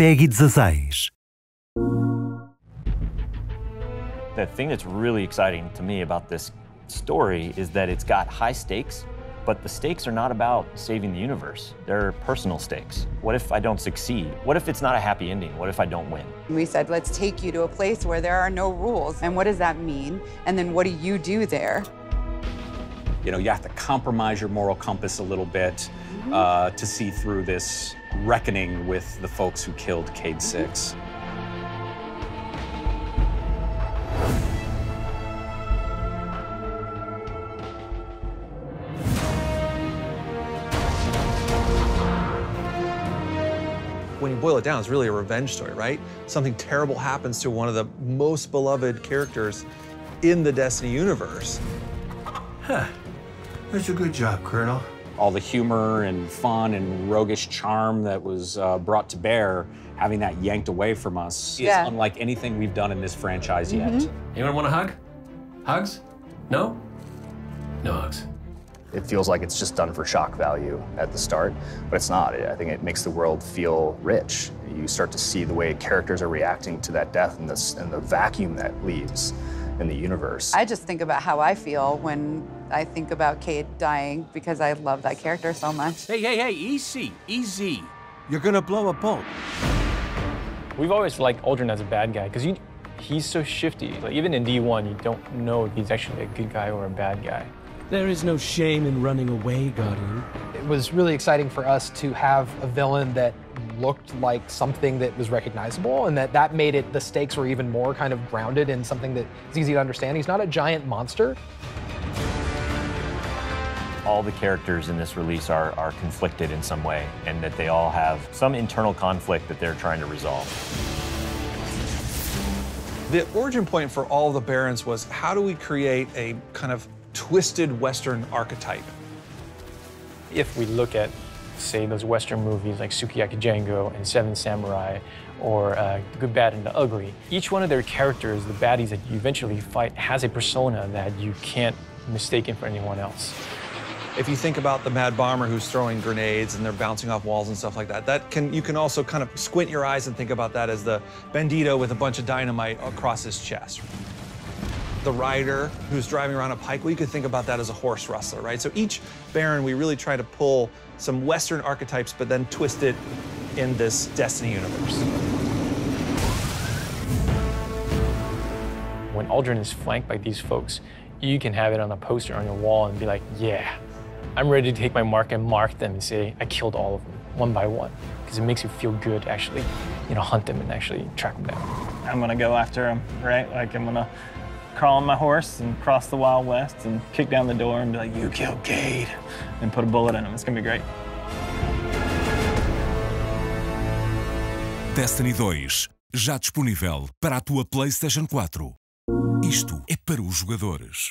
Pegue 16. The thing that's really exciting to me about this story is that it's got high stakes, but the stakes are not about saving the universe. They're personal stakes. What if I don't succeed? What if it's not a happy ending? What if I don't win? We said, let's take you to a place where there are no rules. And what does that mean? And then what do you do there? You know, you have to compromise your moral compass a little bit to see through this reckoning with the folks who killed Cade 6. When you boil it down, it's really a revenge story, right? Something terrible happens to one of the most beloved characters in the Destiny universe. Huh. That's a good job, Colonel. All the humor and fun and roguish charm that was brought to bear, having that yanked away from us is unlike anything we've done in this franchise yet. Anyone want a hug? Hugs? No? No hugs. It feels like it's just done for shock value at the start, but it's not. I think it makes the world feel rich. You start to see the way characters are reacting to that death and the vacuum that leaves in the universe. I just think about how I feel when I think about Cade dying because I love that character so much. Hey, easy, easy. You're gonna blow a boat. We've always liked Aldrin as a bad guy because he's so shifty. Like, even in D1, you don't know if he's actually a good guy or a bad guy. There is no shame in running away, Guardian. It was really exciting for us to have a villain that looked like something that was recognizable, and that made it, the stakes were even more kind of grounded in something that is easy to understand. He's not a giant monster. All the characters in this release are conflicted in some way, and that they all have some internal conflict that they're trying to resolve. The origin point for all the Barons was, how do we create a kind of twisted Western archetype? If we look at, say, those Western movies like Sukiyaki Django and Seven Samurai, or The Good, Bad, and the Ugly, each one of their characters, the baddies that you eventually fight, has a persona that you can't mistake him for anyone else. If you think about the Mad Bomber who's throwing grenades and they're bouncing off walls and stuff like that, you can also kind of squint your eyes and think about that as the bandito with a bunch of dynamite across his chest. The rider who's driving around a pike, well, you could think about that as a horse rustler, right? So each Baron, we really try to pull some Western archetypes, but then twist it in this Destiny universe. When Aldrin is flanked by these folks, you can have it on a poster on your wall and be like, yeah, I'm ready to take my mark and mark them and say, I killed all of them, one by one. Because it makes you feel good to actually, hunt them and actually track them down. I'm gonna go after them, right? Like, I'm gonna crawl on my horse and cross the Wild West and kick down the door and be like, you killed Cade, and put a bullet in him. It's gonna be great. Destiny 2, já disponível para a tua PlayStation 4. Isto é para os jogadores.